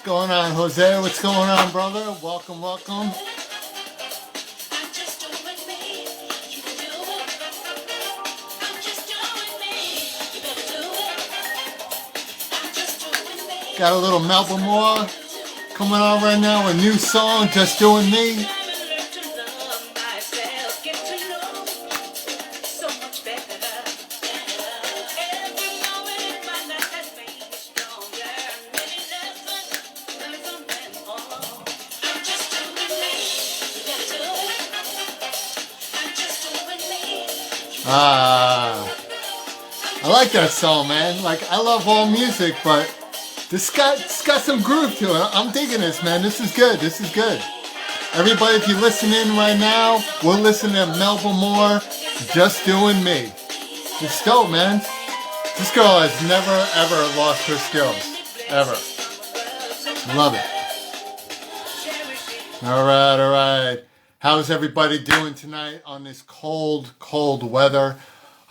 going on, Jose? What's going on, brother? Welcome, welcome. Got a little Melba Moore coming on right now. A new song, Just Doing Me. I like that song, man. Like, I love all music, but it's got some groove to it. I'm digging this, man. This is good. This is good. Everybody, if you're listening right now, we're listening to Melba Moore, Just Doing Me. It's dope, man. This girl has never, ever lost her skills. Ever. Love it. All right, all right. How's everybody doing tonight on this cold, cold weather?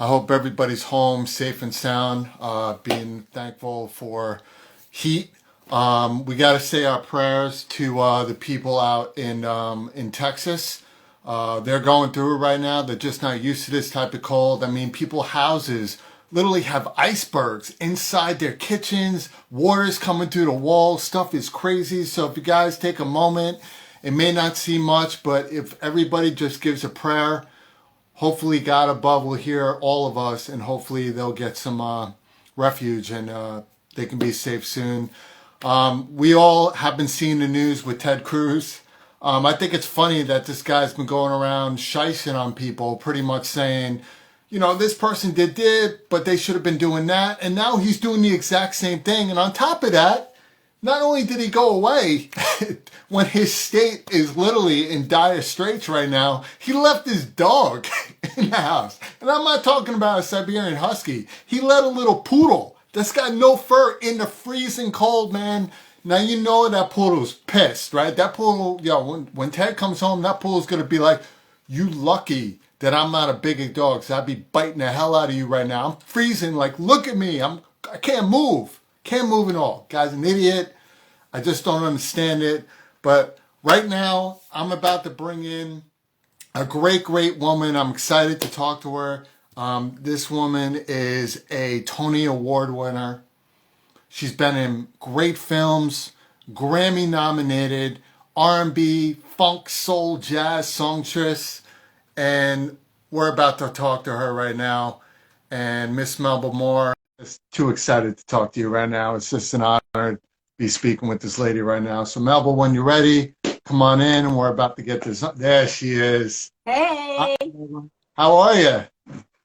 I hope everybody's home safe and sound, being thankful for heat. We got to say our prayers to the people out in Texas. They're going through it right now. They're just not used to this type of cold. I mean, people's houses literally have icebergs inside their kitchens. Water's coming through the walls. Stuff is crazy. So if you guys take a moment, it may not seem much, but if everybody just gives a prayer, hopefully God above will hear all of us, and hopefully they'll get some refuge and they can be safe soon. We all have been seeing the news with Ted Cruz. I think it's funny that this guy's been going around shicing on people, pretty much saying, you know, this person did, but they should have been doing that. And now he's doing the exact same thing. And on top of that, not only did he go away, when his state is literally in dire straits right now, he left his dog in the house. And I'm not talking about a Siberian Husky. He let a little poodle that's got no fur in the freezing cold, man. Now you know that poodle's pissed, right? That poodle, when Ted comes home, that poodle's going to be like, you lucky that I'm not a big dog, so I'd be biting the hell out of you right now. I'm freezing, like, look at me. I can't move. Can't move at all. Guy's an idiot. I just don't understand it. But right now, I'm about to bring in a great, great woman. I'm excited to talk to her. This woman is a Tony Award winner. She's been in great films, Grammy nominated, R&B, funk, soul, jazz, Songstress. And we're about to talk to her right now. And Miss Melba Moore, just too excited to talk to you right now. It's just an honor to be speaking with this lady right now. So Melba, when you're ready, come on in, and we're about to get this. There she is. Hey. How are you?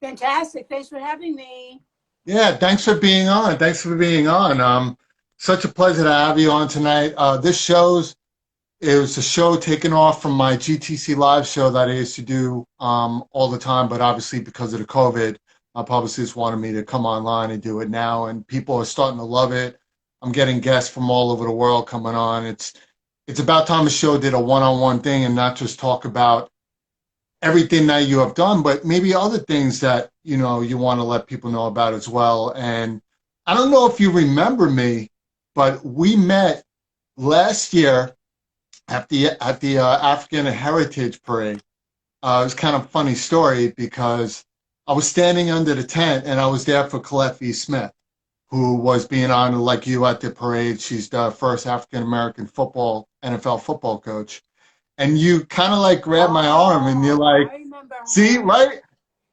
Fantastic. Thanks for having me. Yeah, thanks for being on. Thanks for being on. Such a pleasure to have you on tonight. It was a show taken off from my GTC live show that I used to do all the time, but obviously because of the COVID, my publicist wanted me to come online and do it now, and people are starting to love it. I'm getting guests from all over the world coming on. It's about time the show did a one-on-one thing and not just talk about everything that you have done, but maybe other things that, you know, you want to let people know about as well. And I don't know if you remember me, but we met last year at the African Heritage Parade. It was kind of a funny story because I was standing under the tent and I was there for Colette V. Smith, who was being honored like you at the parade. She's the first African-American NFL football coach. And you kind of like grabbed my arm and you're like, see, right?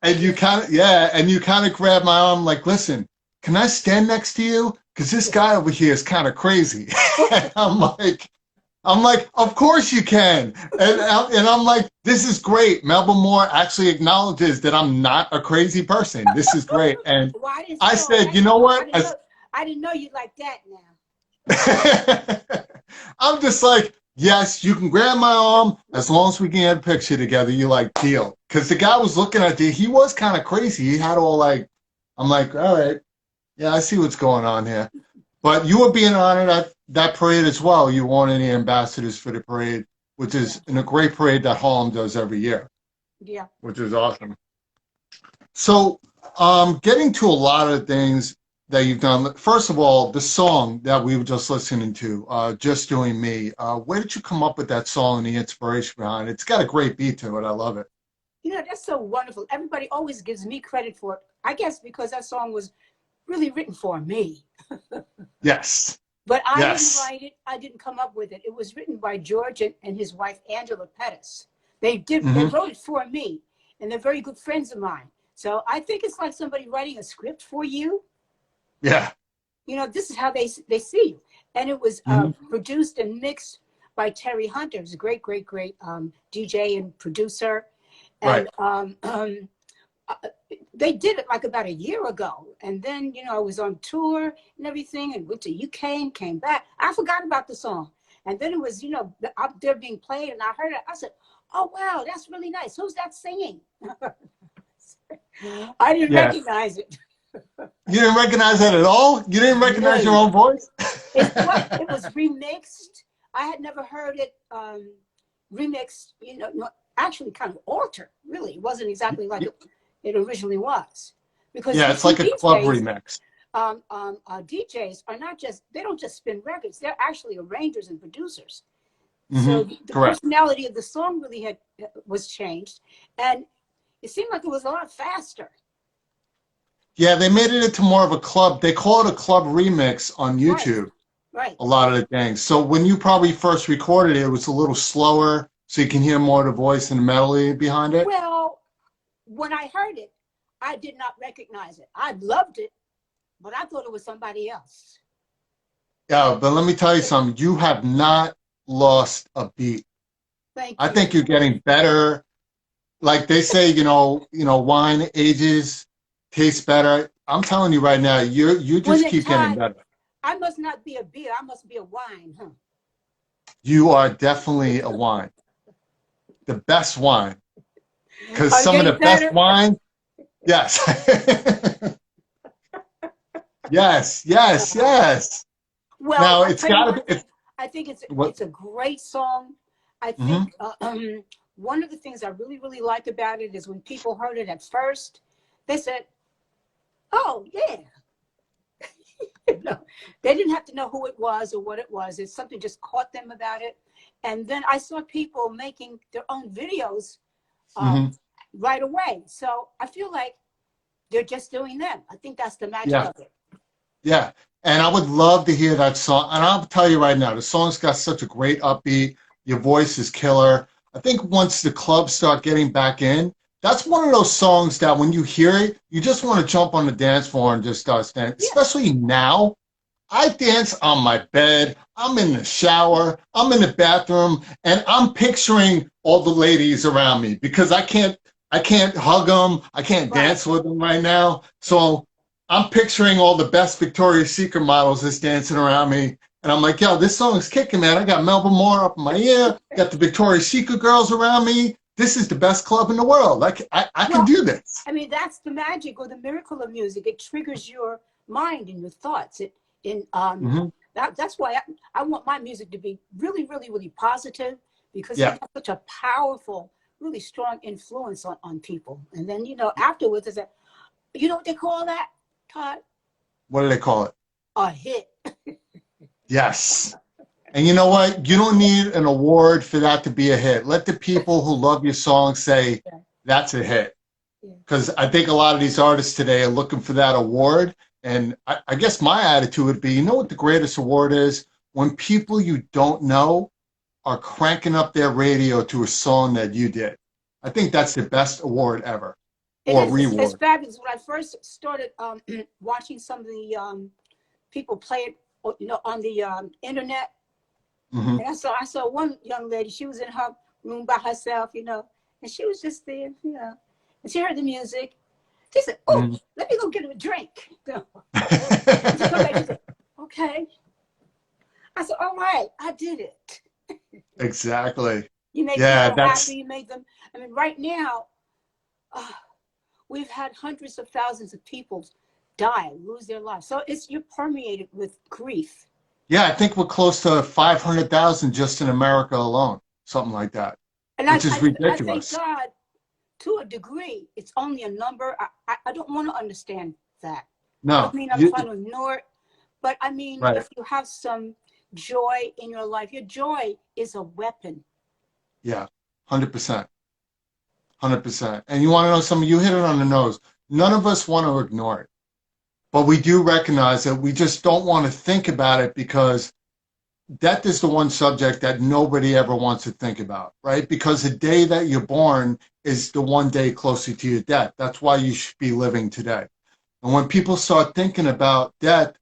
And you kind of grabbed my arm like, listen, can I stand next to you? Because this guy over here is kind of crazy. And I'm like, of course you can. And I'm like, this is great. Melba Moore actually acknowledges that I'm not a crazy person. This is great. And I said, you know what? I didn't know you like that now. I'm just like, yes, you can grab my arm as long as we can get a picture together. You like, deal. Because the guy was looking at you. He was kind of crazy. He had all like, I'm like, all right. Yeah, I see what's going on here. But you were being honored at that parade as well. You were one of the ambassadors for the parade, which is in a great parade that Harlem does every year. Yeah. Which is awesome. So getting to a lot of things that you've done. First of all, the song that we were just listening to, Just Doing Me, where did you come up with that song and the inspiration behind it? It's got a great beat to it. I love it. You know, that's so wonderful. Everybody always gives me credit for it. I guess because that song was really written for me. Yes. But I didn't Yes. write it. I didn't come up with it. It was written by George and his wife, Angela Pettis. They Hmm. wrote it for me, and they're very good friends of mine. So I think it's like somebody writing a script for you. Yeah. You know, this is how they see you. And it was Hmm. produced and mixed by Terry Hunter. He's a great, great, great DJ and producer. Right. And uh, they did it like about a year ago. And then, you know, I was on tour and everything and went to UK and came back. I forgot about the song. And then it was, you know, up there being played and I heard it. I said, oh, wow, that's really nice. Who's that singing? I didn't Yeah. recognize it. You didn't recognize that at all? You didn't recognize your No. own voice? It was remixed. I had never heard it remixed, you know, actually kind of altered, really. It wasn't exactly like it originally was. Because Yeah, you it's see like a club DJs, remix. DJs are not just, they don't just spin records, they're actually arrangers and producers. Hmm. So the Correct. personality of the song really was changed. And it seemed like it was a lot faster. Yeah, they made it into more of a club. They call it a club remix on Right, YouTube, right. a lot of the things. So when you probably first recorded it, it was a little slower, so you can hear more of the voice and the melody behind it. Well, when I heard it, I did not recognize it. I loved it, but I thought it was somebody else. Yeah, but let me tell you something. You have not lost a beat. Thank I you. think you're getting better. Like they say, wine ages, tastes better. I'm telling you right now, you Was just it keep getting Todd? better. I must not be a beer. I must be a wine, huh? You are definitely a wine, the best wine. Because I'm some of the getting best better. wine, yes. Yes, yes, yes. Well, Now I'll it's tell you got to one be. thing. I think What? it's a great song. I Hmm. think one of the things I really, really like about it is when people heard it at first, they said, oh, yeah. No, they didn't have to know who it was or what it was. It's something just caught them about it. And then I saw people making their own videos Hmm. right away. So I feel like they're just doing them. I think that's the magic Yeah, of it. yeah. And I would love to hear that song. And I'll tell you right now, the song's got such a great upbeat. Your voice is killer. I think once the clubs start getting back in, that's one of those songs that when you hear it, you just want to jump on the dance floor and just start dancing. Yeah. Especially now, I dance on my bed. I'm in the shower. I'm in the bathroom, and I'm picturing all the ladies around me because I can't hug them. I can't Right. dance with them right now. So I'm picturing all the best Victoria's Secret models that's dancing around me. And I'm like, yo, this song is kicking, man. I got Melba Moore up in my ear. Got the Victoria's Secret girls around me. This is the best club in the world. I can Well, do this. I mean, that's the magic or the miracle of music. It triggers your mind and your thoughts. Hmm. That's why I want my music to be really, really, really positive because it Yeah. has such a powerful, really strong influence on people. And then, you know, afterwards, is you know what they call that, Todd? What do they call it? A hit. Yes. And you know what? You don't need an award for that to be a hit. Let the people who love your song say Yeah. that's a hit. Yeah. Because I think a lot of these artists today are looking for that award. And I guess my attitude would be, you know what the greatest award is? When people you don't know are cranking up their radio to a song that you did. I think that's the best award ever, It or is. It's reward. fabulous. When I first started watching some of the people play it, you know, on the internet, Hmm. and I saw one young lady. She was in her room by herself, you know, and she was just there, you know, and she heard the music. She said, "Oh, Hmm. let me go get her a drink." You know? And she come back. She said, "Okay." I said, "All right, I did it." Exactly. You made Yeah, people that's happy. You made them. I mean, right now, uh, we've had hundreds of thousands of people die, lose their lives. So you're permeated with grief. yeah, I think we're close to 500,000 just in America alone, something like that, And which is I thank ridiculous. God to a degree. It's only a number. I don't want to understand that. I don't No, mean I'm trying to ignore it, but I mean, right. if you have some joy in your life, your joy is a weapon. Yeah, 100%. 100%. And you want to know something? You hit it on the nose. None of us want to ignore it, but we do recognize that we just don't want to think about it because death is the one subject that nobody ever wants to think about, right? Because the day that you're born is the one day closer to your death. That's why you should be living today. And when people start thinking about death,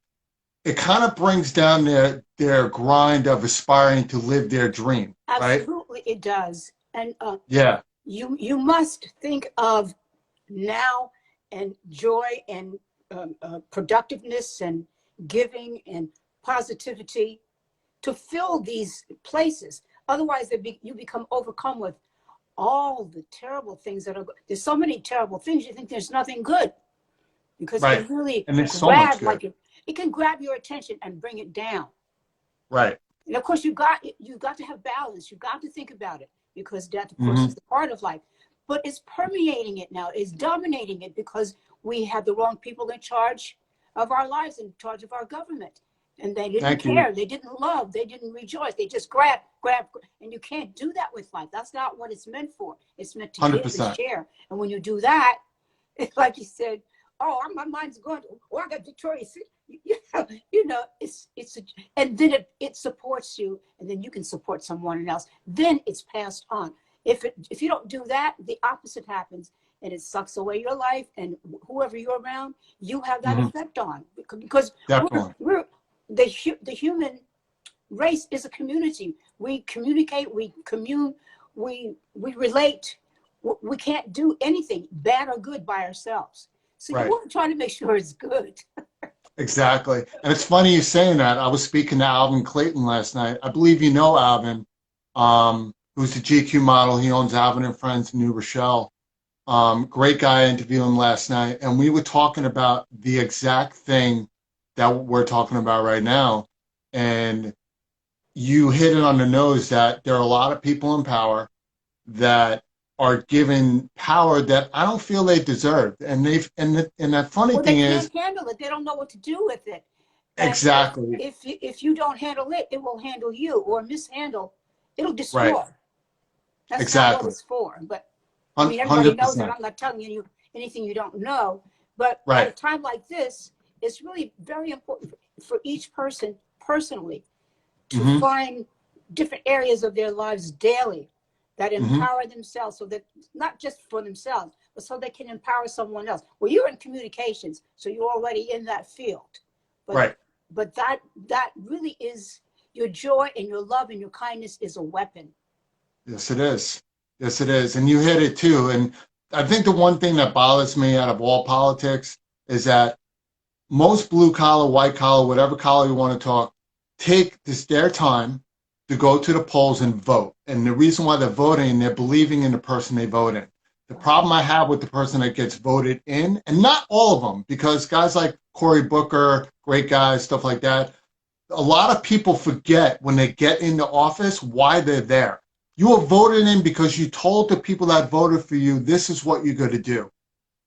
it kind of brings down their grind of aspiring to live their dream, right? Absolutely, it does. And Yeah, you must think of now and joy and productiveness and giving and positivity to fill these places. Otherwise, you become overcome with all the terrible things that are. There's so many terrible things. You think there's nothing good because it right. can really And there's so much good. it can grab your attention and bring it down. Right. And of course, you got to have balance. You got to think about it because death, of course, Mm-hmm. is the part of life. But it's permeating it now. It's dominating it because we have the wrong people in charge of our lives, in charge of our government. And they didn't care. They didn't love. They didn't rejoice. They just grab. And you can't do that with life. That's not what it's meant for. It's meant to 100%. give and share. And when you do that, it's like you said, oh, my mind's going, oh, I got Victoria's Secret. And then it supports you, and then you can support someone else. Then it's passed on. If you don't do that, the opposite happens, and it sucks away your life, and whoever you're around, you have that effect on, because we're the human race is a community. We communicate, we commune, we relate. We can't do anything bad or good by ourselves. So you want to try to make sure it's good. Exactly. And it's funny you saying that. I was speaking to Alvin Clayton last night. I believe you know Alvin, who's the GQ model. He owns Alvin and Friends in New Rochelle. Great guy. I interviewed him last night. And we were talking about the exact thing that we're talking about right now. And you hit it on the nose that there are a lot of people in power that are given power that I don't feel they deserve. And that funny thing is, they can't handle it. They don't know what to do with it. Exactly. If you don't handle it, it will handle you, or mishandle. It'll destroy. Right. That's Exactly. not what it's for. But I mean, everybody knows that. I'm not telling you anything you don't know. But at a time like this, it's really very important for each person personally to find different areas of their lives daily that empower themselves, so that not just for themselves, but so they can empower someone else. Well, you're in communications, so you're already in that field. But, but that really is your joy, and your love and your kindness is a weapon. Yes, it is. Yes, it is. And you hit it too. And I think the one thing that bothers me out of all politics is that most blue collar, white collar, whatever collar you want to talk, take their time to go to the polls and vote. And the reason why they're voting, they're believing in the person they vote in. The problem I have with the person that gets voted in, and not all of them, because guys like Cory Booker, great guys, stuff like that, a lot of people forget when they get into office why they're there. You were voted in because you told the people that voted for you, this is what you're going to do.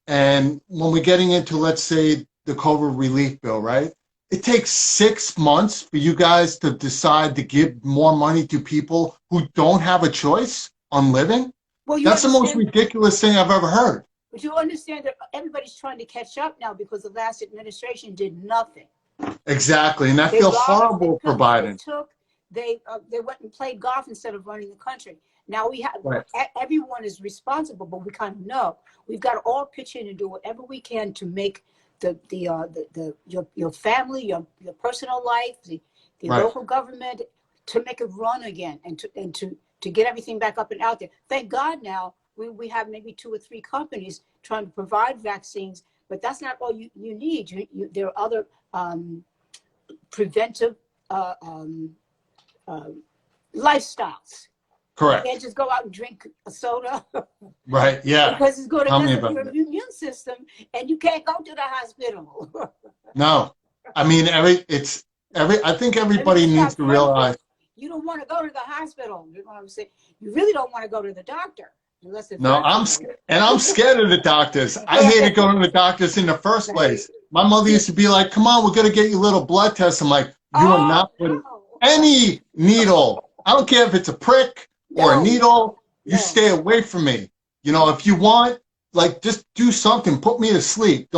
And when we're getting into, let's say, the COVID relief bill, right? It takes 6 months for you guys to decide to give more money to people who don't have a choice on living. Well, that's the most ridiculous thing I've ever heard. But you understand that everybody's trying to catch up now because the last administration did nothing. Exactly, and I feel horrible for Biden. They went and played golf instead of running the country. Now we have everyone is responsible, but we kind of know we've got to all pitch in and do whatever we can to make your family, your personal life, the local government, to make it run again, and to get everything back up and out there. Thank God now we have maybe 2 or 3 companies trying to provide vaccines, but that's not all you need. There are other preventive lifestyles. Correct. You can't just go out and drink a soda. Right, yeah. Because it's going to mess up your immune system, and you can't go to the hospital. No. I mean, I think everybody needs to realize. You don't want to go to the hospital. You know what I'm saying? You really don't want to go to the doctor. Unless it's I'm scared of the doctors. I hated going to the doctors in the first place. My mother used to be like, come on, we're going to get you a little blood test. I'm like, you are Oh, not putting no. any needle. I don't care if it's a prick or a No, needle. You no. stay away from me. You know, if you want, like, just do something. Put me to sleep. I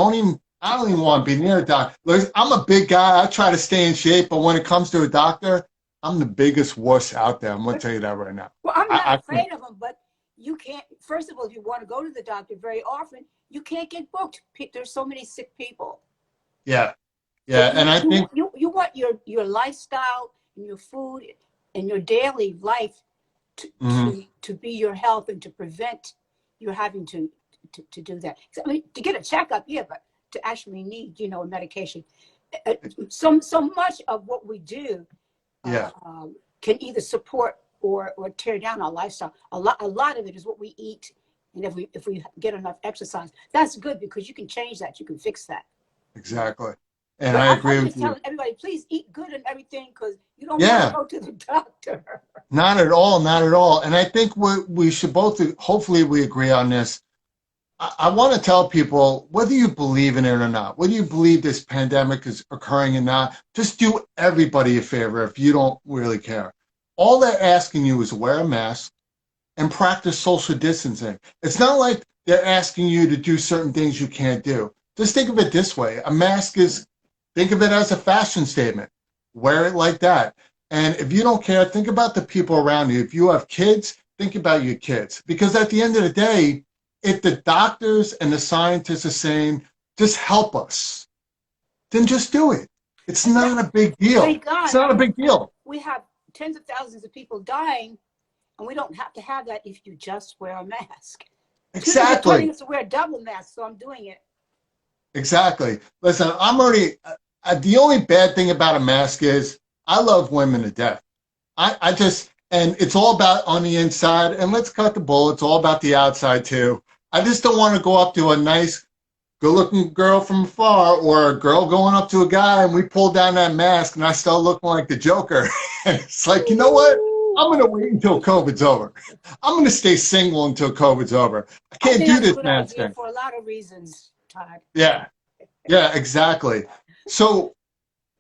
don't even want to be near a doctor. Like, I'm a big guy. I try to stay in shape. But when it comes to a doctor, I'm the biggest wuss out there. I'm going to tell you that right now. Well, I'm not I can't. afraid of them, but you can't. First of all, if you want to go to the doctor very often, you can't get booked. There's so many sick people. Yeah. So Yeah. And I think, you want your lifestyle and your food and your daily life mhm, to be your health and to prevent you having to do that. I mean, to get a checkup, yeah, but to actually need, a medication. So much of what we do yeah. can either support or tear down our lifestyle. A lot of it is what we eat, and if we get enough exercise, that's good because you can change that, you can fix that. Exactly. And But I I'm agree with just you. telling everybody, please eat good and everything because you don't want to Yeah, go to the doctor. not at all, not at all. And I think we should both, hopefully we agree on this. I want to tell people, whether you believe in it or not, whether you believe this pandemic is occurring or not, just do everybody a favor if you don't really care. All they're asking you is wear a mask and practice social distancing. It's not like they're asking you to do certain things you can't do. Just think of it this way. A mask is, think of it as a fashion statement. Wear it like that. And if you don't care, think about the people around you. If you have kids, think about your kids. Because at the end of the day, if the doctors and the scientists are saying, just help us, then just do it. It's not a big deal. Thank It's God. not a big deal. We have tens of thousands of people dying, and we don't have to have that if you just wear a mask. Excuse me, they're telling Exactly. us to wear a double mask, so I'm doing it. Exactly. Listen, I'm already, the only bad thing about a mask is I love women to death. I just, and it's all about on the inside, and let's cut the bull. It's all about the outside too. I just don't want to go up to a nice, good looking girl from afar or a girl going up to a guy and we pull down that mask and I start looking like the Joker. And it's like, you know what? I'm going to wait until COVID's over. I'm going to stay single until COVID's over. I I can't think do that's a this good mask idea thing. for a lot of reasons, Todd. Yeah. Yeah, exactly. So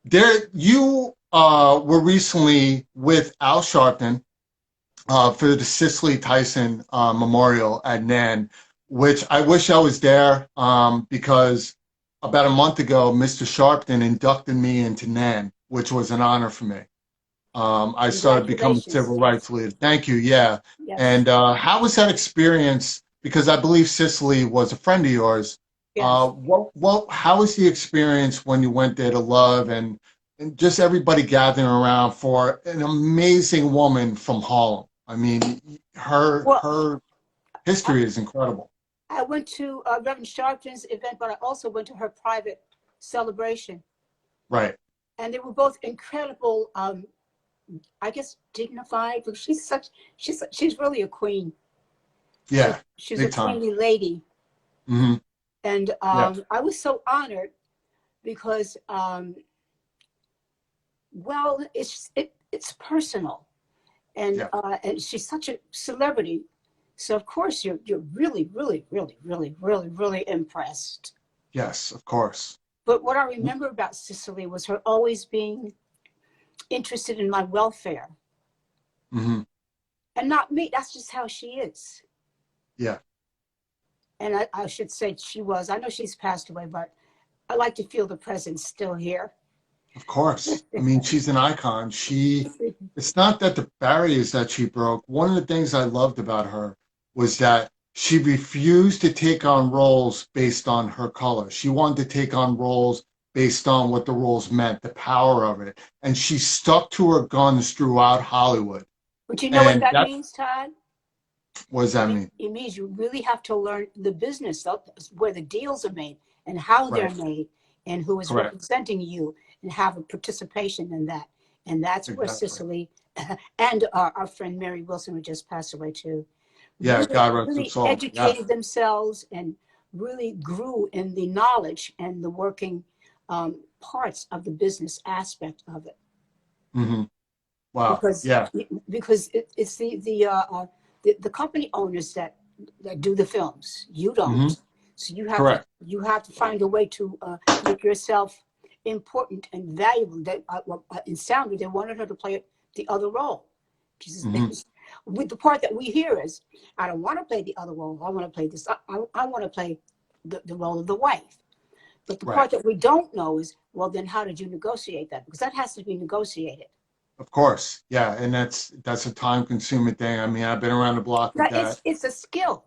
you were recently with Al Sharpton for the Cicely Tyson Memorial at NAN, which I wish I was there because about a month ago, Mr. Sharpton inducted me into NAN, which was an honor for me. I started becoming a Congratulations. civil Yes. rights leader. Thank you. Yeah. Yes. And how was that experience? Because I believe Cicely was a friend of yours. Yes. How was the experience when you went there to love and just everybody gathering around for an amazing woman from Harlem? I mean, Well, her I, history is incredible. I went to Reverend Sharpton's event, but I also went to her private celebration. Right. And they were both incredible, I guess, dignified. But she's really a queen. Yeah. She's a Big time. queenly lady. Hmm. And Yeah. I was so honored because, well, it's personal. Yeah. And she's such a celebrity. So of course you're really, really, really, really, really, really impressed. Yes, of course. But what I remember about Cicely was her always being interested in my welfare. Hmm. And not me. That's just how she is. Yeah. And I should say she was. I know she's passed away, but I like to feel the presence still here. Of course. I mean, she's an icon. It's not that the barriers that she broke. One of the things I loved about her was that she refused to take on roles based on her color. She wanted to take on roles based on what the roles meant, the power of it. And she stuck to her guns throughout Hollywood. But you know what And that that, means, Todd? what does that mean? It means you really have to learn the business of where the deals are made and how they're Right. made and who is Correct. representing you and have a participation in that. And that's where Exactly. Cicely and our friend Mary Wilson, who just passed away too, Yeah, God rest her really soul. Yeah. educated themselves and really grew in the knowledge and the working parts of the business aspect of it. Hmm. Wow. Because Yeah. it's the company owners that do the films. You Hmm. don't. So Correct. you have to find a way to make yourself important and valuable. That in Sound, they wanted her to play the other role. With the part that we hear is, I don't want to play the other role. I want to play this. I want to play the role of the wife. But the part that we don't know is, well, then how did you negotiate that? Because that has to be negotiated. Of course, yeah, and that's a time-consuming thing. I mean, I've been around the block with that. It's a skill.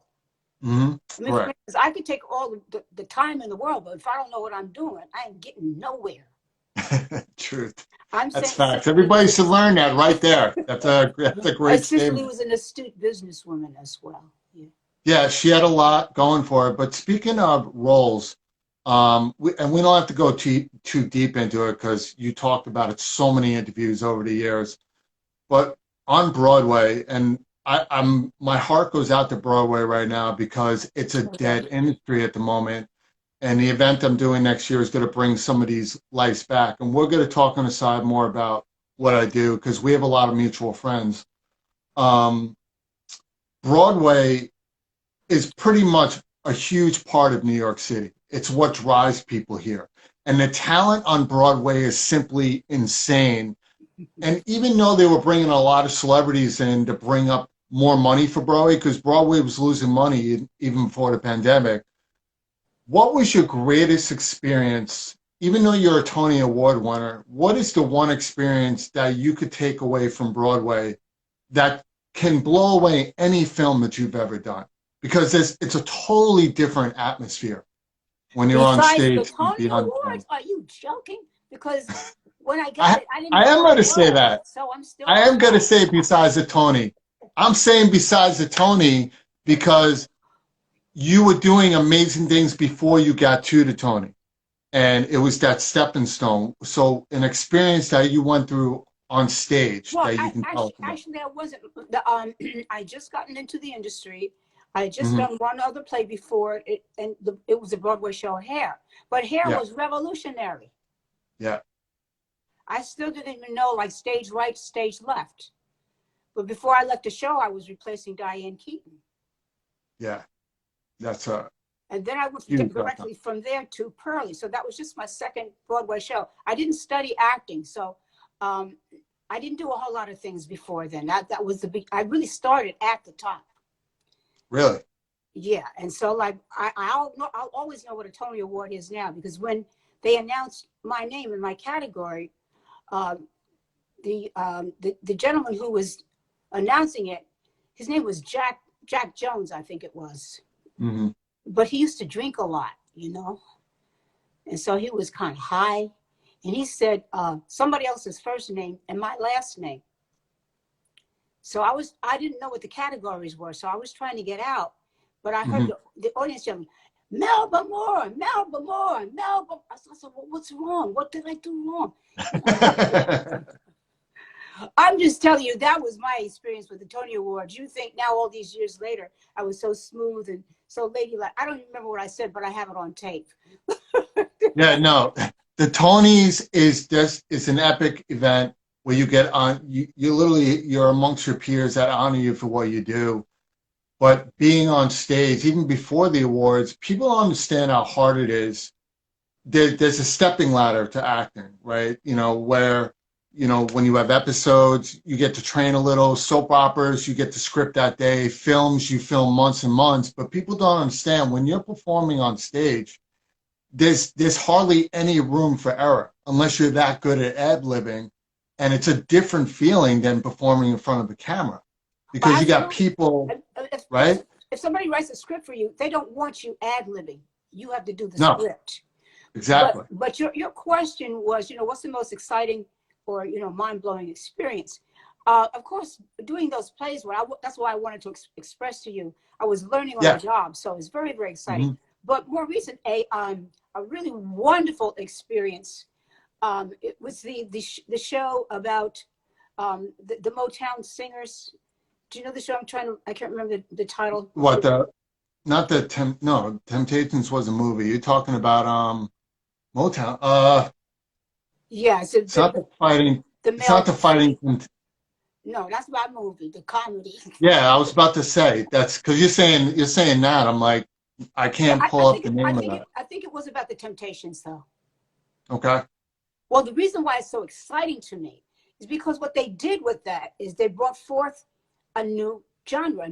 Mm-hmm. I mean, for instance, I could take all the time in the world, but if I don't know what I'm doing, I ain't getting nowhere. Truth. That's facts. Everybody should learn that right there. That's a great statement. Cicely was an astute businesswoman as well. Yeah, she had a lot going for her. But speaking of roles, and we don't have to go too deep into it because you talked about it so many interviews over the years. But on Broadway, and my heart goes out to Broadway right now because it's a dead industry at the moment. And the event I'm doing next year is going to bring some of these lights back. And we're going to talk on the side more about what I do because we have a lot of mutual friends. Broadway is pretty much a huge part of New York City. It's what drives people here. And the talent on Broadway is simply insane. And even though they were bringing a lot of celebrities in to bring up more money for Broadway, because Broadway was losing money even before the pandemic, what was your greatest experience, even though you're a Tony Award winner, what is the one experience that you could take away from Broadway that can blow away any film that you've ever done? Because it's a totally different atmosphere when you're on stage. The Tony Awards, are you joking? Because when I got it, I didn't. I am going to say that. So I'm still. I am going to say besides the Tony. I'm saying besides the Tony because you were doing amazing things before you got to the Tony. And it was that stepping stone. So an experience that you went through on stage that you can tell about. Actually, that wasn't. I just gotten into the industry. I had just done one other play before it, and it was a Broadway show, Hair. But Hair was revolutionary. Yeah. I still didn't even know, like, stage right, stage left. But before I left the show, I was replacing Diane Keaton. Yeah. And then I went directly from there to Pearly. So that was just my second Broadway show. I didn't study acting, so I didn't do a whole lot of things before then. That was I really started at the top. Really? Yeah, and so like I'll always know what a Tony Award is now because when they announced my name in my category, the gentleman who was announcing it, his name was Jack Jones, I think it was. Mm-hmm. But he used to drink a lot, you know, and so he was kind of high, and he said somebody else's first name and my last name. So I didn't know what the categories were, so I was trying to get out, but I heard the audience yelling, Melba Moore, Melba Moore, Melba. I said, well, what's wrong? What did I do wrong? I'm just telling you, that was my experience with the Tony Awards. You think now, all these years later, I was so smooth and so ladylike. I don't even remember what I said, but I have it on tape. Yeah, no, the Tonys is an epic event where you get on. You're amongst your peers that honor you for what you do. But being on stage, even before the awards, people don't understand how hard it is. There's a stepping ladder to acting, right? You know, where, you know, when you have episodes, you get to train a little. Soap operas, you get to script that day. Films, you film months and months. But people don't understand when you're performing on stage, there's hardly any room for error unless you're that good at ad-libbing. And it's a different feeling than performing in front of a camera because you got people, right? If somebody writes a script for you, they don't want you ad-libbing. You have to do the script. Exactly. But your question was, you know, what's the most exciting or, you know, mind-blowing experience? Of course, doing those plays, that's why I wanted to express to you. I was learning on the job, so it's very, very exciting. But more recent, a really wonderful experience. It was the show about the Motown singers. Do you know the show? I can't remember the title. What Temptations was a movie. You're talking about Motown. Yeah, it's not the fighting. It's not the fighting. No, that's my movie, the comedy. Yeah, I was about to say that's because you're saying that. I'm like, I Yeah, can't pull up the name of that. I think it was about the Temptations, though. Okay. Well, the reason why it's so exciting to me is because what they did with that is they brought forth a new genre,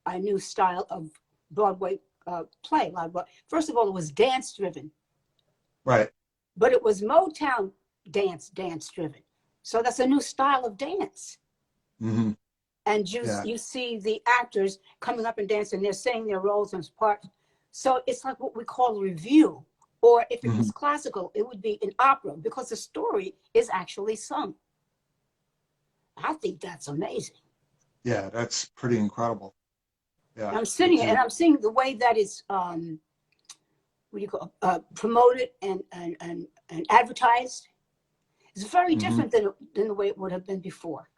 a new style of Broadway play. First of all, it was dance driven, Right. but it was Motown dance driven. So that's a new style of dance. Mm-hmm. And Yeah. you see the actors coming up and dancing, they're saying their roles and parts. So it's like what we call a review. Or if it Mm-hmm. was classical, it would be an opera because the story is actually sung. I think that's amazing. Yeah, that's pretty incredible. Yeah. I'm sitting and I'm seeing the way that is what do you call promoted and advertised. It's very Mm-hmm. different than the way it would have been before.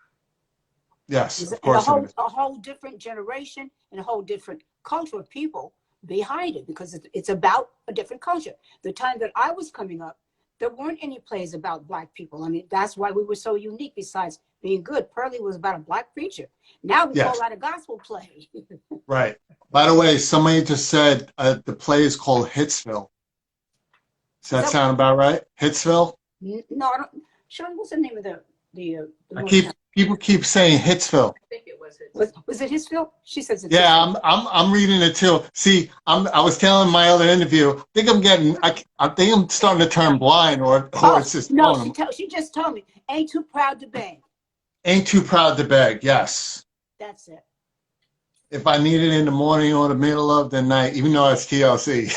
Yes, of And course it is. a whole different generation and a whole different culture of people behind it because it's about a different culture. The time that I was coming up, there weren't any plays about Black people. I mean, that's why we were so unique besides being good. Pearlie was about a Black preacher. Now we Yes. call that a gospel play. Right. By the way, somebody just said the play is called Hitsville. Does that sound about right? Hitsville? No, I don't. Sean, what's the name of the People keep saying Hitsville. I think it was his. Was it Hitsville? She says it's Yeah, Hitsville. I'm reading it too. See, I was telling my other interview, I think I'm starting to turn blind or it's just no, she just told me, ain't too proud to beg. Ain't too proud to beg. Yes. That's it. If I need it in the morning or the middle of the night, even though it's TLC.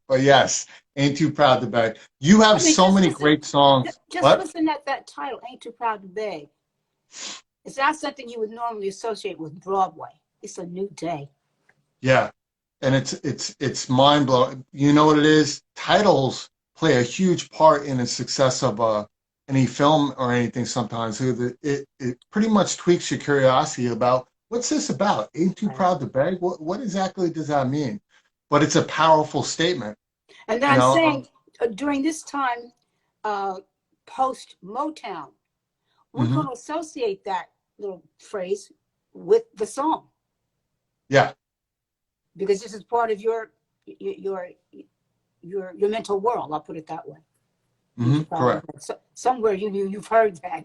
But yes, ain't too proud to beg. You have so many great songs. Just listen at that title, Ain't Too Proud to Beg. It's not something you would normally associate with Broadway. It's a new day. Yeah. And it's mind blowing. You know what it is? Titles play a huge part in the success of any film or anything sometimes. It pretty much tweaks your curiosity about what's this about? Ain't too proud to beg? What exactly does that mean? But it's a powerful statement. And then I'm saying during this time, post Motown, we're going to associate that little phrase with the song. Yeah. Because this is part of your mental world. I'll put it that way. Correct. So, somewhere you've heard that,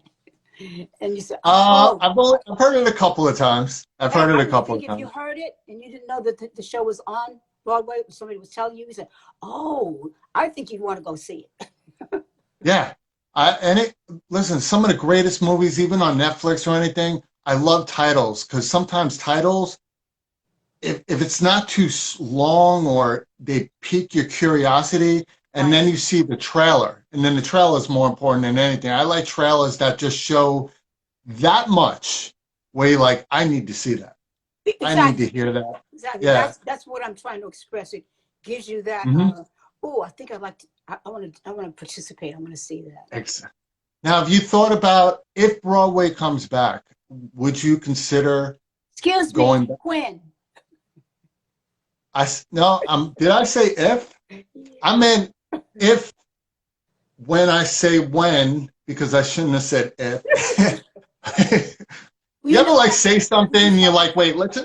and you said, I've heard it a couple of times. I've heard it a couple of times. If you heard it and you didn't know that the show was on Broadway, somebody was telling you, you said, "Oh, I think you'd want to go see it." Yeah, listen, some of the greatest movies, even on Netflix or anything, I love titles because sometimes titles, if it's not too long or they pique your curiosity, and then you see the trailer, and then the trailer is more important than anything. I like trailers that just show that much where you're like, I need to see that. Exactly. I need to hear that. Exactly. Yeah. That's what I'm trying to express. It gives you that. I think I'd like to. I want to participate. I want to see that. Exactly. Now, have you thought about if Broadway comes back, would you consider going back? When? Did I say if? I meant if. When I say when, because I shouldn't have said if. You ever like say something and you're like, wait, let's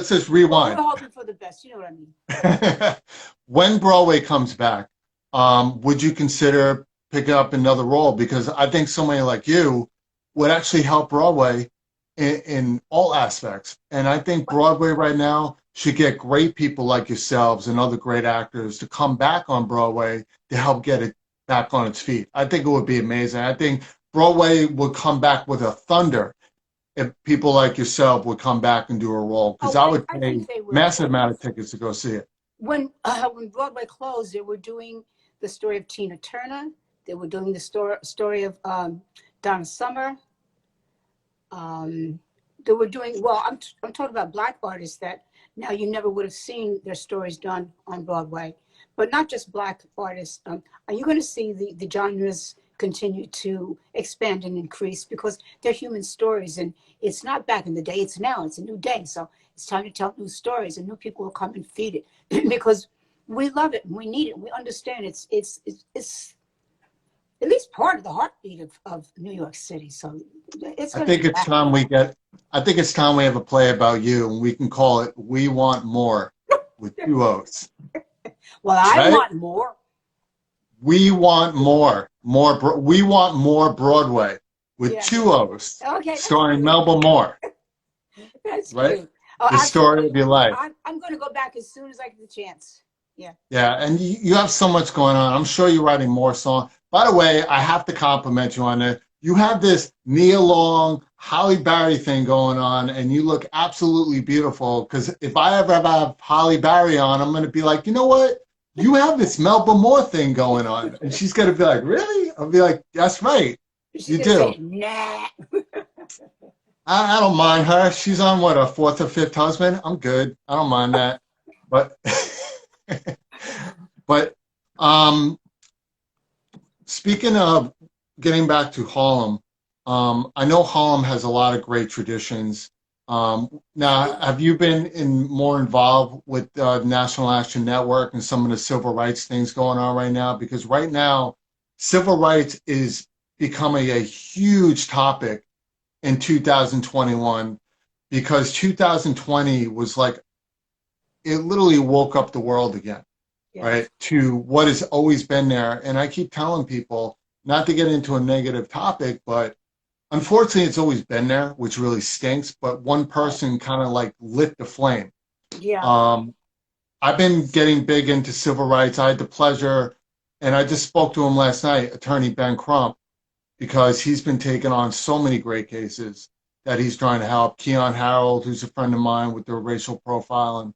just rewind. We're hoping for the best. You know what I mean? When Broadway comes back, would you consider picking up another role? Because I think somebody like you would actually help Broadway in all aspects. And I think Broadway right now should get great people like yourselves and other great actors to come back on Broadway to help get it back on its feet. I think it would be amazing. I think Broadway would come back with a thunder if people like yourself would come back and do a role, because I would pay massive amount of tickets to go see it. When Broadway closed, they were doing the story of Tina Turner. They were doing the story of Donna Summer. They were doing, well, I'm talking about Black artists that now you never would have seen their stories done on Broadway. But not just Black artists. Are you going to see the genres continue to expand and increase because they're human stories, and it's not back in the day, it's now, it's a new day. So it's time to tell new stories, and new people will come and feed it because we love it and we need it. We understand it's at least part of the heartbeat of New York City. So I think it's time we have a play about you, and we can call it We Want More. with two O's, Well, I right? want more. We want more, we want more Broadway with Yeah. two O's, Okay, that's starring cute. Melba Moore, That's right? cute. Oh, The story absolutely. of your life. I'm going to go back as soon as I get the chance. Yeah. Yeah, and you have so much going on. I'm sure you're writing more songs. By the way, I have to compliment you on it. You have this Nia Long, Holly Berry thing going on, and you look absolutely beautiful. Because if I ever have Holly Berry on, I'm going to be like, you know what? You have this Melba Moore thing going on. And she's going to be like, really? I'll be like, that's right. She's You going to do. say, nah. I don't mind her. She's on what, a fourth or fifth husband? I'm good. I don't mind that. But but um speaking of getting back to Harlem, I know Harlem has a lot of great traditions. Now, have you been more involved with National Action Network and some of the civil rights things going on right now? Because right now, civil rights is becoming a huge topic in 2021 because 2020 was like, it literally woke up the world again, right, Yes. to what has always been there. And I keep telling people, not to get into a negative topic, but unfortunately, it's always been there, which really stinks. But one person kind of like lit the flame. Yeah. Um, I've been getting big into civil rights. I had the pleasure, and I just spoke to him last night, Attorney Ben Crump, because he's been taking on so many great cases that he's trying to help. Keon Harold, who's a friend of mine with the racial profiling.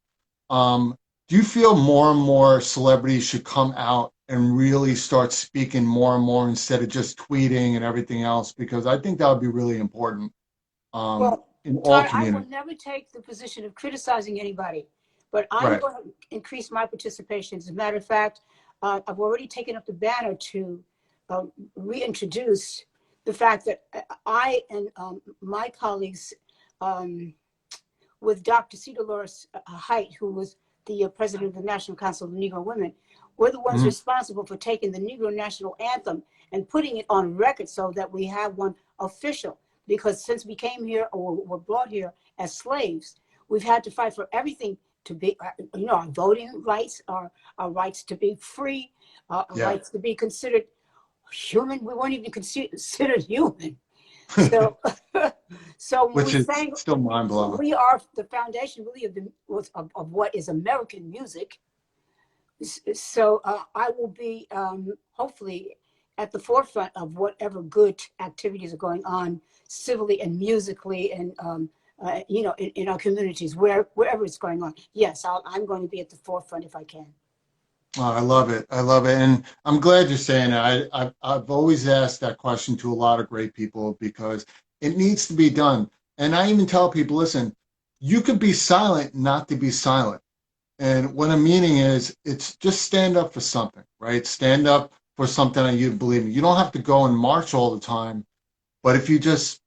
Do you feel more and more celebrities should come out and really start speaking more and more instead of just tweeting and everything else? Because I think that would be really important Well, in all Todd, I will communities. never take the position of criticizing anybody, but I'm Right. going to increase my participation. As a matter of fact, I've already taken up the banner to reintroduce the fact that I and my colleagues, um, with Dr. C. Dolores Height, who was the president of the National Council of Negro Women, we're the ones Mhm. responsible for taking the Negro National Anthem and putting it on record so that we have one official. Because since we came here or were brought here as slaves, we've had to fight for everything to be, our voting rights, our rights to be free, our Yeah. rights to be considered human. We weren't even considered human. So, so when Which we is sang, still mind blowing. we are the foundation really of what is American music. So I will be hopefully at the forefront of whatever good activities are going on civilly and musically and in our communities wherever it's going on. Yes, I'm going to be at the forefront if I can. Oh, I love it. I love it. And I'm glad you're saying that. I've always asked that question to a lot of great people because it needs to be done. And I even tell people, listen, you could be silent not to be silent. And what I'm meaning is, it's just stand up for something, right? Stand up for something that you believe in. You don't have to go and march all the time, but if you just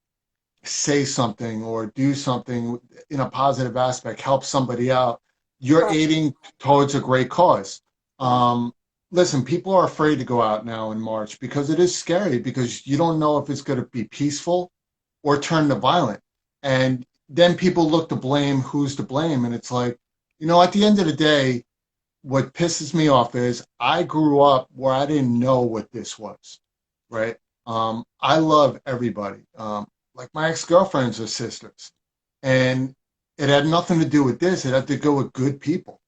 say something or do something in a positive aspect, help somebody out, you're Right, aiding towards a great cause. right. Um, Listen, people are afraid to go out now in March because it is scary because you don't know if it's going to be peaceful or turn to violent. And then people look to blame who's to blame. And it's like, at the end of the day, what pisses me off is I grew up where I didn't know what this was, right? I love everybody. Like my ex-girlfriends are sisters, and it had nothing to do with this. It had to go with good people.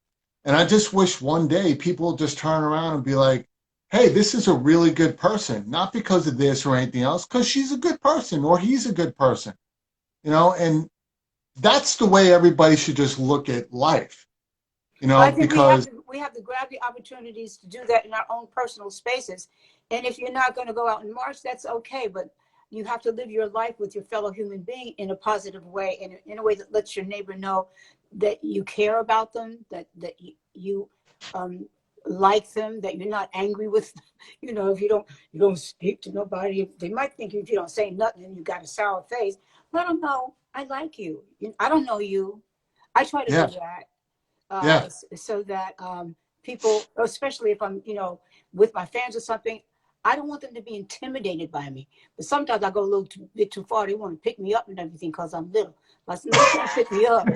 And I just wish one day people would just turn around and be like, hey, this is a really good person, not because of this or anything else, because she's a good person or he's a good person, and that's the way everybody should just look at life, Well, I think because we have to grab the opportunities to do that in our own personal spaces. And if you're not going to go out in March, that's okay. But you have to live your life with your fellow human being in a positive way, and in a way that lets your neighbor know that you care about them, that you like them, that you're not angry with them. If you don't speak to nobody, they might think if you don't say nothing and you got a sour face. Let them know I like you. I don't know you. I try to do yeah, that yeah, so that people, especially if I'm, with my fans or something, I don't want them to be intimidated by me. But sometimes I go a little bit too far. They want to pick me up and everything because I'm little. I said, no, you can't pick me up.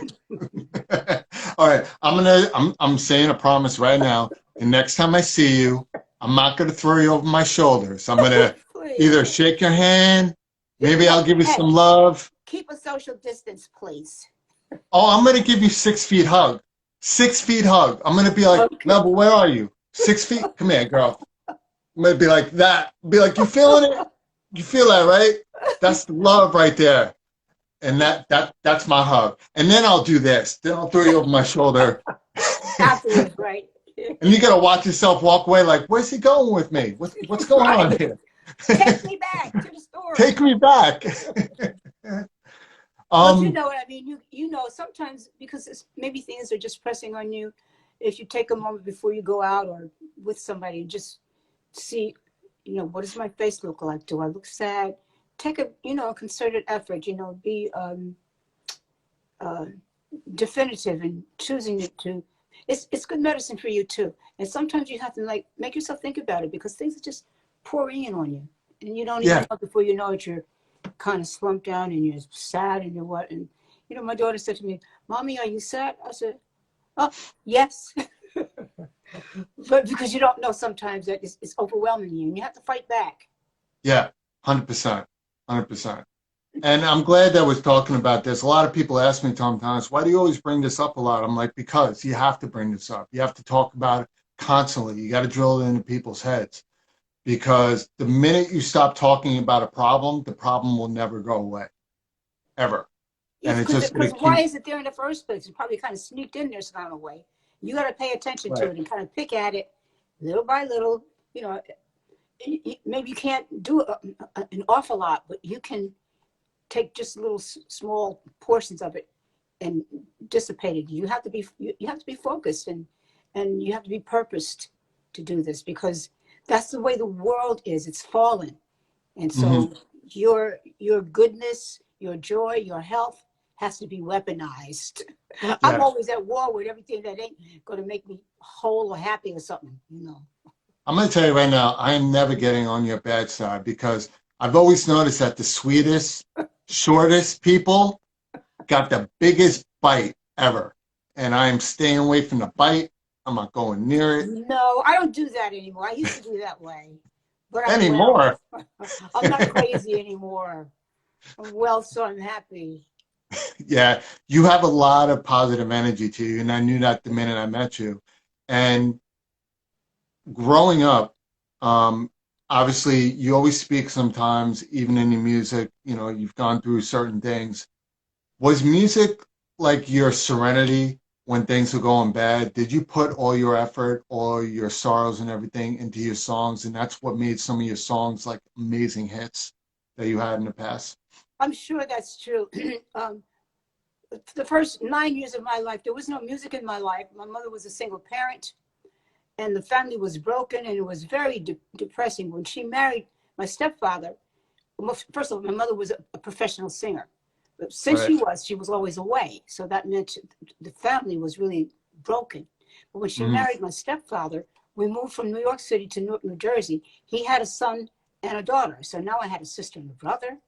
All right, I'm saying a promise right now. And next time I see you, I'm not gonna throw you over my shoulders. I'm gonna either shake your hand, maybe I'll give you some love. Keep a social distance, please. Oh, I'm gonna give you 6 feet hug. 6 feet hug. I'm gonna be like, Okay. Melba, where are you? 6 feet? Come here, girl. I'm gonna be like that. Be like, you feeling it? You feel that, right? That's the love right there. And that's my hug. And then I'll do this. Then I'll throw you over my shoulder. Afterwards, right? And you gotta watch yourself walk away like, where's he going with me? What's going on here? Take me back to the store. Take me back. Well, you know what I mean. You know, sometimes because maybe things are just pressing on you. If you take a moment before you go out or with somebody, just see, you know, what does my face look like? Do I look sad? Take a, you know, a concerted effort. You know, be definitive in choosing it to. It's good medicine for you too. And sometimes you have to like make yourself think about it because things are just pouring in on you, and you don't even know before you know it. You're kind of slumped down and you're sad and you're what. And you know, my daughter said to me, "Mommy, are you sad?" I said, "Oh, yes." But because you don't know sometimes that it's overwhelming you and you have to fight back. Yeah, 100%. 100%. And I'm glad that we're talking about this. A lot of people ask me sometimes, why do you always bring this up a lot? I'm like, because you have to bring this up. You have to talk about it constantly. You got to drill it into people's heads. Because the minute you stop talking about a problem, the problem will never go away. Ever. Yes, and it's just because why is it there in the first place? It's probably kind of sneaked in there some kind of way. You got to pay attention to it and kind of pick at it little by little. You know, maybe you can't do an awful lot, but you can take just little small portions of it and dissipate it. You have to be focused and you have to be purposed to do this because that's the way the world is. It's fallen, and so your goodness, your joy, your health has to be weaponized. Yeah. I'm always at war with everything that ain't going to make me whole or happy or something, you know. I'm going to tell you right now, I am never getting on your bad side because I've always noticed that the sweetest, shortest people got the biggest bite ever. And I am staying away from the bite. I'm not going near it. No, I don't do that anymore. I used to do that way. But anymore? I'm not crazy anymore. I'm well, so I'm happy. Yeah, you have a lot of positive energy to you, and I knew that the minute I met you. And growing up, obviously, you always speak sometimes, even in your music, you know, you've gone through certain things. Was music like your serenity when things were going bad? Did you put all your effort, all your sorrows and everything into your songs, and that's what made some of your songs like amazing hits that you had in the past? I'm sure that's true. The first 9 years of my life, there was no music in my life. My mother was a single parent, and the family was broken, and it was very depressing. When she married my stepfather, well, first of all, my mother was a professional singer. But since she was always away. So that meant the family was really broken. But when she married my stepfather, we moved from New York City to Newark, New Jersey. He had a son and a daughter. So now I had a sister and a brother.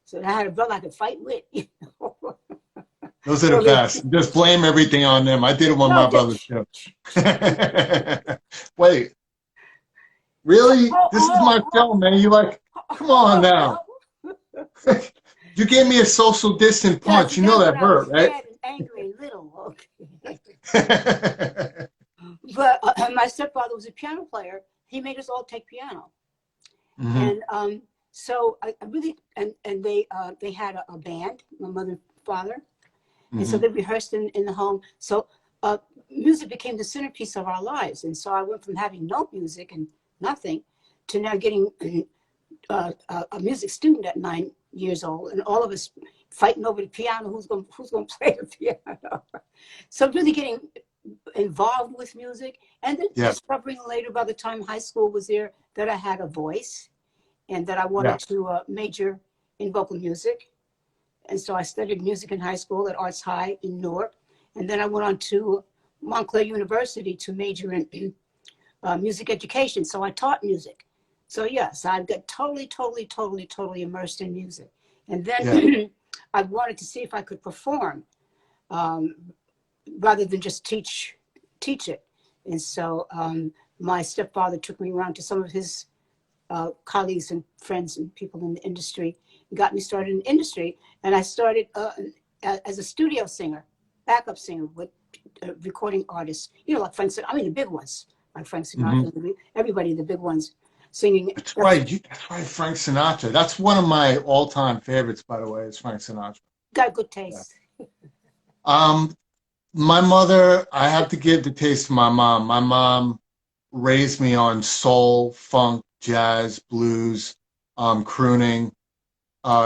So I had a brother I could fight with. You know? Those are the best. Just blame everything on them. I did it with my brothers too. Wait, really? This is my show, man. You like, come on now. You gave me a social distant punch. You know that hurt, right? Bad and angry and little. Okay. But my stepfather was a piano player. He made us all take piano. And so I really, and they had a band, my mother and father. And so they rehearsed in the home. So music became the centerpiece of our lives. And so I went from having no music and nothing to now getting a music student at 9 years old, and all of us fighting over the piano. Who's going to play the piano? So really getting involved with music, and then discovering later, by the time high school was there, that I had a voice, and that I wanted to major in vocal music. And so I studied music in high school at Arts High in Newark. And then I went on to Montclair University to major in music education. So I taught music. So yes, I got totally immersed in music. And Yeah. then I wanted to see if I could perform, um, rather than just teach it. And so my stepfather took me around to some of his colleagues and friends and people in the industry, and got me started in the industry. And I started as a studio singer, backup singer with recording artists, like Frank Sinatra, I mean the big ones, like Frank Hmm. Sinatra, everybody, the big ones singing. That's right. That's right. Frank Sinatra. That's one of my all-time favorites, by the way, is Frank Sinatra. Got good Yeah. taste. Um, my mother, I have to give the taste to my mom. My mom raised me on soul, funk, jazz, blues, crooning.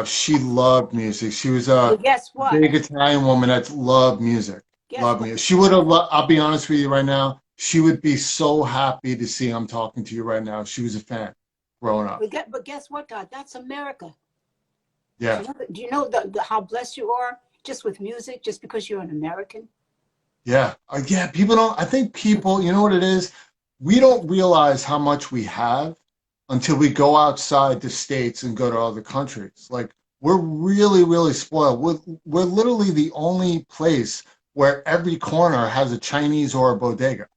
She loved music. She was Well, a guess what? big Italian woman that loved music. Guess Loved what? music. She would have, I'll be honest with you right now, she would be so happy to see I'm talking to you right now. She was a fan growing up. But guess what, God? That's America. Yeah. Do you know how blessed you are just with music, just because you're an American? Yeah. Yeah. People don't, I think people, you know what it is? We don't realize how much we have until we go outside the states and go to other countries. Like, we're really, really spoiled. We're literally the only place where every corner has a Chinese or a bodega.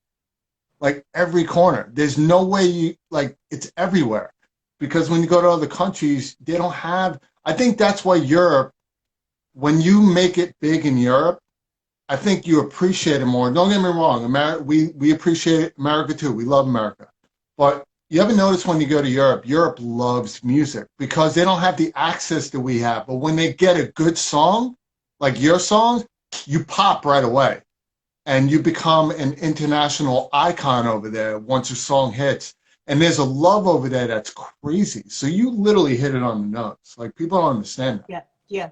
Like, every corner. There's no way like, it's everywhere. Because when you go to other countries, they don't have, I think that's why Europe, when you make it big in Europe, I think you appreciate it more. Don't get me wrong, we appreciate America too. We love America. But you ever notice when you go to Europe, Europe loves music because they don't have the access that we have. But when they get a good song, like your songs, you pop right away. And you become an international icon over there once a song hits. And there's a love over there that's crazy. So you literally hit it on the nose. Like, people don't understand that. Yeah, yeah.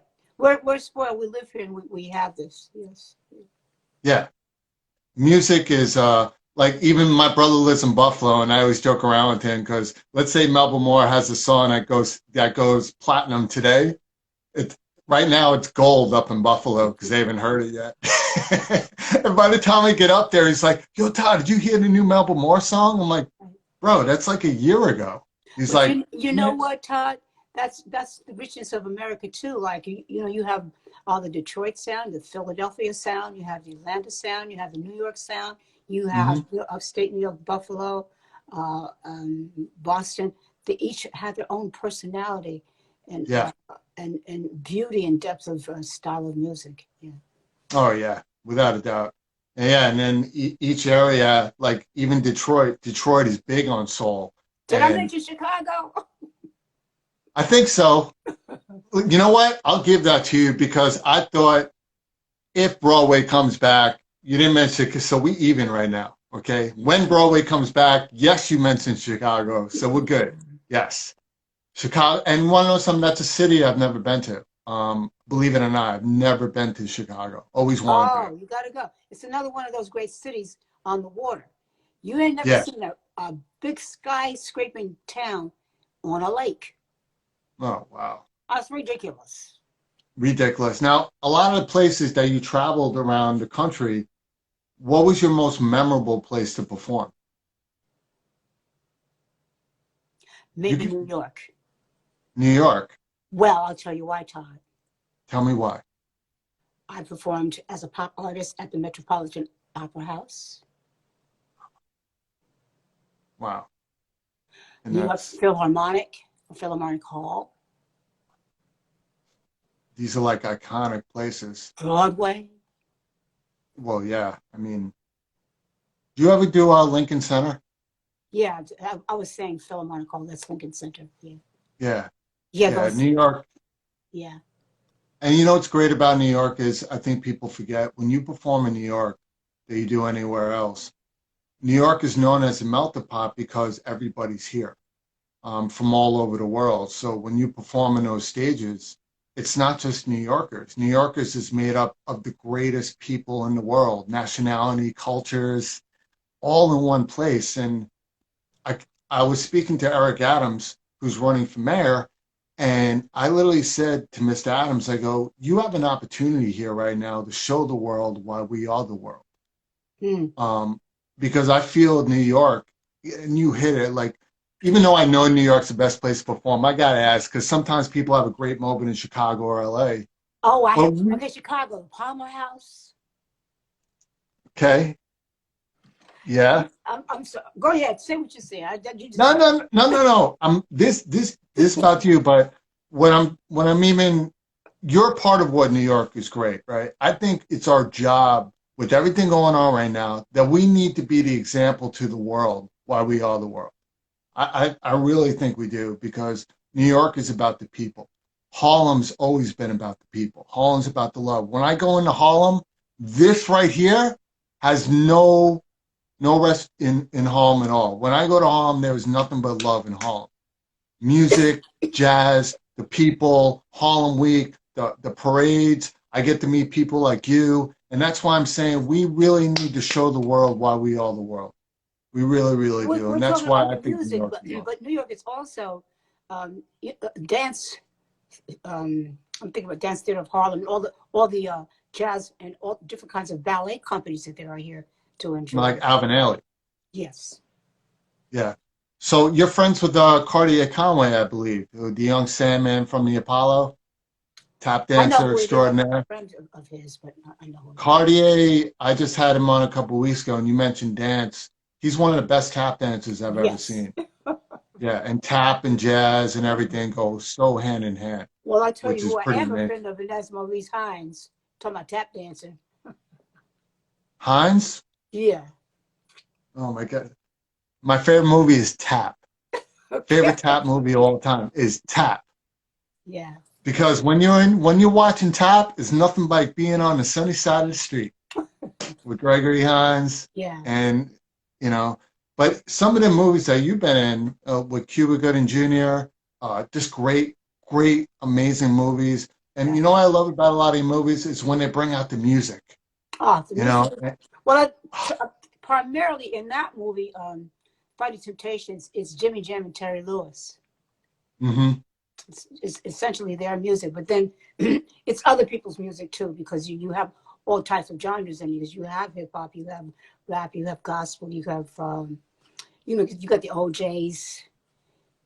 We're spoiled. We live here and we have this. Yes. Yeah. Music is like, even my brother lives in Buffalo, and I always joke around with him because let's say Melba Moore has a song that goes platinum today. It's right now it's gold up in Buffalo because they haven't heard it yet. And by the time I get up there, he's like, "Yo, Todd, did you hear the new Melba Moore song?" I'm like, "Bro, that's like a year ago." He's But like, you know what, Todd? That's the richness of America too. Like you have all the Detroit sound, the Philadelphia sound, you have the Atlanta sound, you have the New York sound, you have mm-hmm. upstate New York, Buffalo, Boston. They each have their own personality and Yeah. and beauty and depth of style of music. Yeah. Oh yeah, without a doubt. Yeah, and then each area, like even Detroit is big on soul, Did I and mention Chicago? I think so. You know what? I'll give that to you because I thought if Broadway comes back, you didn't mention it, so we even right now. Okay, when Broadway comes back, yes, you mentioned Chicago, so we're good. Yes, Chicago, and want to know something? That's a city I've never been to. Believe it or not, I've never been to Chicago. Always wanted to. Oh, you got to go. It's another one of those great cities on the water. You ain't never Yeah. seen a big skyscraping town on a lake. Oh wow. That's ridiculous. Ridiculous. Now, a lot of the places that you traveled around the country, what was your most memorable place to perform? You Maybe could, New York. New York. Well, I'll tell you why, Todd. Tell me why. I performed as a pop artist at the Metropolitan Opera House, Wow. And New York Philharmonic Hall, these are like iconic places. Broadway. Well, yeah. I mean, do you ever do Lincoln Center? Yeah, I was saying Philharmonic Hall. That's Lincoln Center. Yeah, Yeah. yeah, Yeah. those. New York. Yeah, And you know what's great about New York is I think people forget when you perform in New York that you do anywhere else. New York is known as a melting pot because everybody's here. From all over the world. So when you perform in those stages, it's not just New Yorkers. New Yorkers is made up of the greatest people in the world, nationality, cultures, all in one place. And I, I was speaking to Eric Adams, who's running for mayor, and I literally said to Mr. Adams, I go, you have an opportunity here right now to show the world why we are the world. Hmm. Um, because I feel New York, and you hit it, like even though I know New York's the best place to perform, I gotta ask because sometimes people have a great moment in Chicago or LA. Oh, I But have. Okay, Chicago, Palmer House. okay, yeah. I'm sorry. Go ahead. Say what you say. You just No, said. no, no, no, no. I'm this about you, but when I'm even you're part of what New York is great, right? I think it's our job with everything going on right now that we need to be the example to the world why we are the world. I really think we do because New York is about the people. Harlem's always been about the people. Harlem's about the love. When I go into Harlem, this right here has no rest in Harlem at all. When I go to Harlem, there is nothing but love in Harlem. Music, jazz, the people, Harlem Week, the parades. I get to meet people like you. And that's why I'm saying we really need to show the world why we are the world. We really, really do. We're And that's talking why about I the think New music, York's the world. but New York is also dance. I'm thinking about Dance Theater of Harlem, all the jazz and all different kinds of ballet companies that there are here to enjoy. Like Alvin Ailey. Yes. Yeah. So you're friends with Cartier Conway, I believe, the young Sandman from the Apollo, tap I know dancer who it is. I'm not extraordinaire. a friend of his, but I know who it is. Cartier, I just had him on a couple of weeks ago, and you mentioned dance. He's one of the best tap dancers I've ever Yes. seen. Yeah, and tap and jazz and everything goes so hand in hand, Well, I tell you which is who I pretty am a amazing. friend of, and that's Maurice Hines. Talking about tap dancing. Hines? Yeah. Oh my God. My favorite movie is Tap. Okay. Favorite Tap movie of all time is Tap. Yeah. Because when you're watching Tap, it's nothing like being on the sunny side of the street with Gregory Hines Yeah. and you know. But some of the movies that you've been in with Cuba Gooding Jr., just great, great, amazing movies. And Yeah. you know what I love about a lot of these movies is when they bring out the music. Oh, the You music. know, Well, primarily in that movie, Fighting Temptations, it's Jimmy Jam and Terry Lewis. hmm It's essentially their music, but then it's other people's music too, because you have all types of genres in it. You have hip hop, you have rap, you have gospel, you have you got the OJs,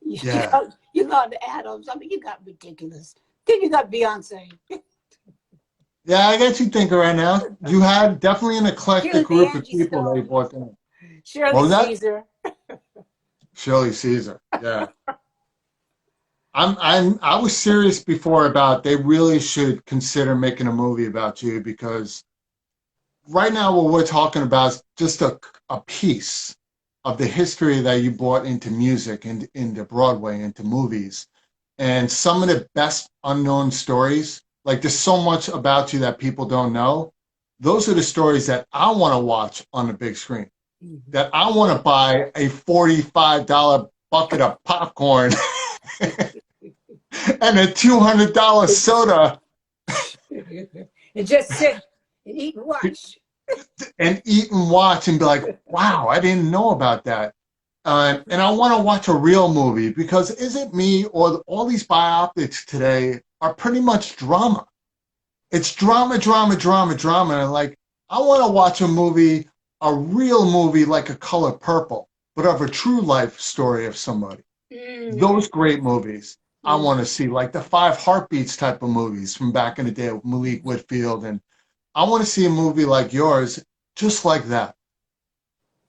yeah, you got the Adams. I mean, you got ridiculous. Then you got Beyonce, yeah. I got you thinking right now. You had definitely an eclectic Here's the group of Angie people they Stone, brought in. What Shirley was that? Caesar. Shirley Caesar. Yeah. I was serious before about they really should consider making a movie about you because right now what we're talking about is just a piece of the history that you brought into music and into Broadway, into movies. And some of the best unknown stories, like there's so much about you that people don't know. Those are the stories that I want to watch on the big screen. Mhm. That I want to buy a $45 bucket of popcorn and a $200 soda And just sit and eat and watch. and eat and watch and be like, wow, I didn't know about that. And I want to watch a real movie because is it me or all these biopics today are pretty much drama? It's drama, drama, drama, drama. And like, I want to watch a movie, a real movie like A Color Purple, but of a true life story of somebody. Mm-hmm. Those great movies I want to see, like the Five Heartbeats type of movies from back in the day with Malik Whitfield. And I want to see a movie like yours, just like that.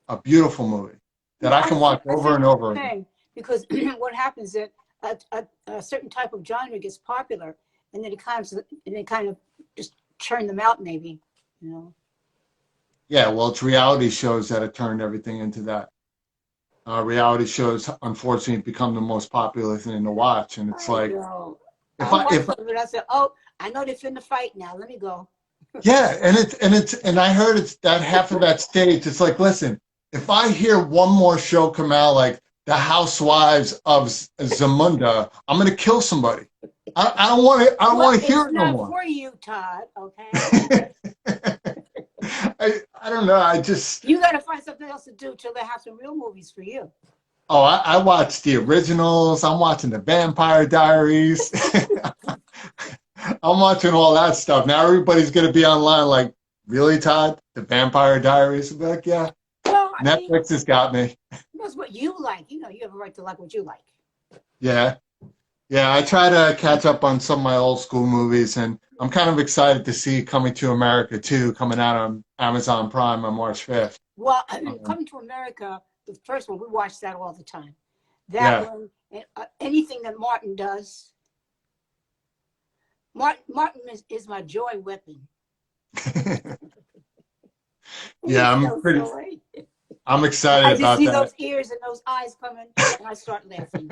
A beautiful movie that Yeah, I can watch I over think and that's over the again. thing because what happens is a certain type of genre gets popular, and then it kind of just churn them out, maybe, you know. Yeah, well, it's reality shows that have turned everything into that. Reality shows, unfortunately, become the most popular thing to watch. And it's I like, know. if I I, watched if some of it. I said, "Oh, I know they're finna fight now. Let me go." yeah, and I heard it's that half of that stage. It's like, listen, if I hear one more show come out like The Housewives of Zamunda, I'm gonna kill somebody. I don't want to. I don't Well, want to hear it's it no not more. for you, Todd. Okay, I don't know. I just you got to find something else to do till they have some real movies for you. I watched the originals. I'm watching the Vampire Diaries. I'm watching all that stuff. Now everybody's gonna be online like, really, Todd? The Vampire Diaries? I'll be like, yeah, Well, got me. Netflix has got me. That's what you like. You know, you have a right to like what you like. Yeah. Yeah, I try to catch up on some of my old school movies, and I'm kind of excited to see Coming to America 2 coming out on Amazon Prime on March 5th. Well, Um, Coming to America, the first one, we watch that all the time. That yeah. one, anything that Martin does. Martin is my joy weapon. Yeah, He's so silly. I'm excited I just about see that. those ears and those eyes coming, and I start laughing.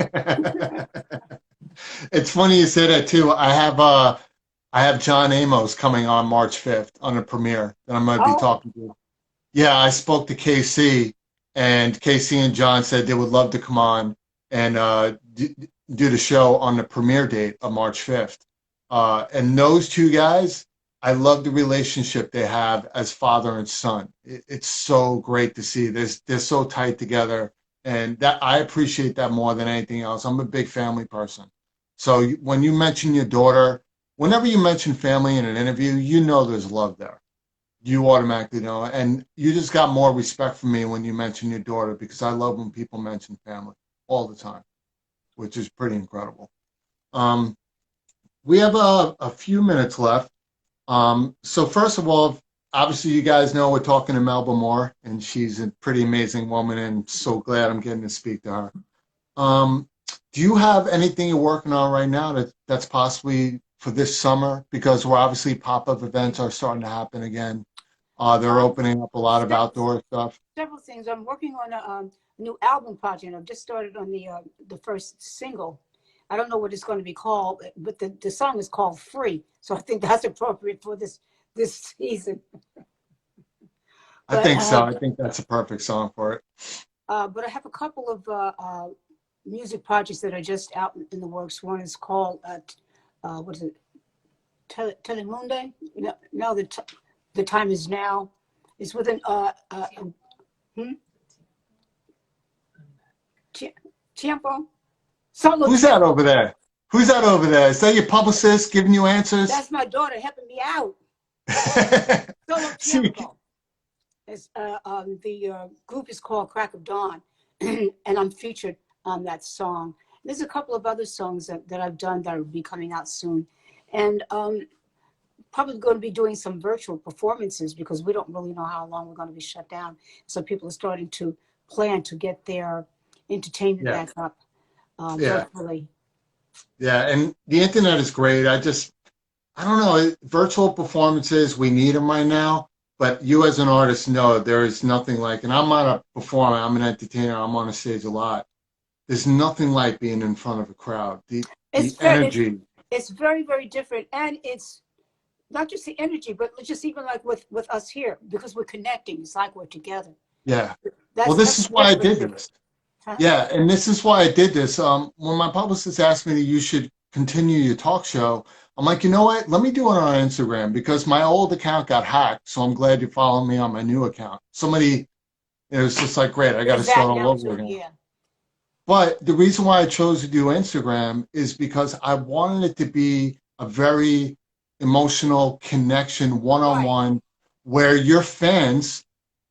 It's funny you say that too. I have John Amos coming on March 5th on a premiere that I'm going to be Oh, talking to. Yeah, I spoke to KC, and KC and John said they would love to come on and do the show on the premiere date of March 5th. And those two guys, I love the relationship they have as father and son. It's so great to see. They're so tight together, and that I appreciate that more than anything else. I'm a big family person. So when you mention your daughter, whenever you mention family in an interview, you know there's love there. You automatically know. And you just got more respect for me when you mention your daughter, because I love when people mention family all the time, which is pretty incredible. Um, we have a few minutes left. So first of all, obviously you guys know we're talking to Melba Moore, and she's a pretty amazing woman, and so glad I'm getting to speak to her. Do you have anything you're working on right now that's possibly for this summer? Because we're obviously pop-up events are starting to happen again. They're opening up a lot of outdoor stuff. several things. I'm working on a new album project. I've just started on the first single. I don't know what it's going to be called, but the song is called "Free," so I think that's appropriate for this season. I But think so. I think that's a perfect song for it. but I have a couple of music projects that are just out in the works. One is called what is it? Telemundo. Now the time is now. It's with an Tiempo. Solo Who's that Tiempo. over there? Who's that over there? Is that your publicist giving you answers? That's my daughter helping me out. Solo See, Tiempo. It's, the group is called Crack of Dawn, and I'm featured on that song. There's a couple of other songs that I've done that will be coming out soon. And probably going to be doing some virtual performances because we don't really know how long we're going to be shut down. So people are starting to plan to get their entertainment yeah, back up yeah, virtually. yeah. And the internet is great. I don't know, virtual performances, we need them right now. But you as an artist know there is nothing like, and I'm not a performer, I'm an entertainer, I'm on a stage a lot. There's nothing like being in front of a crowd. The energy. It's very, very different. And it's not just the energy, but just even like with us here, because we're connecting. It's like we're together. Yeah. Well, That's this is why I definitely did different. this. Huh? Yeah, and this is why I did this. When my publicist asked me that you should continue your talk show, I'm like, you know what? Let me do it on Instagram because my old account got hacked. So I'm glad you followed me on my new account. It was just like, great, I got to Is that start all now over too? again. Yeah. But the reason why I chose to do Instagram is because I wanted it to be a very emotional connection, Right. one-on-one, where your fans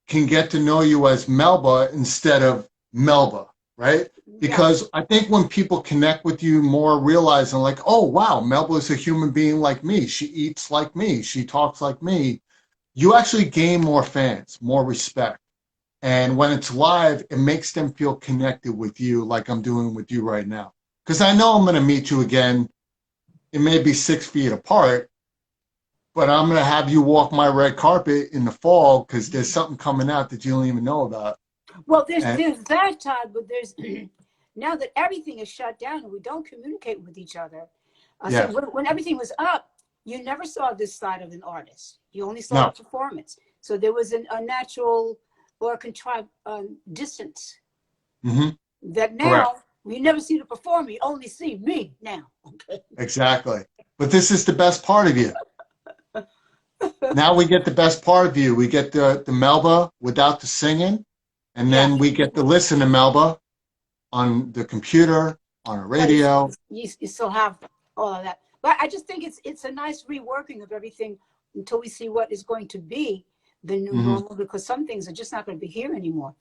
can get to know you as Melba instead of Melba, right? Yeah. Because I think when people connect with you more, realizing like, oh, wow, Melba is a human being like me. She eats like me. She talks like me. You actually gain more fans, more respect. And when it's live, it makes them feel connected with you like I'm doing with you right now. Because I know I'm going to meet you again. It may be 6 feet apart, but I'm going to have you walk my red carpet in the fall because there's something coming out that you don't even know about. Well, there's And, that, Todd, but there's now that everything is shut down and we don't communicate with each other. So yeah, when everything was up, you never saw this side of an artist. You only saw no. the performance. So there was a natural or contrived distance Mm-hmm. that Correct. now you never see the performer. You only see me now. Okay. Exactly. But this is the best part of you. Now we get the best part of you. We get the Melba without the singing, and Yeah. then we get to listen to Melba on the computer, on a But radio. you still have all of that. But I just think it's a nice reworking of everything until we see what is going to be the new Mm-hmm. normal, because some things are just not going to be here anymore.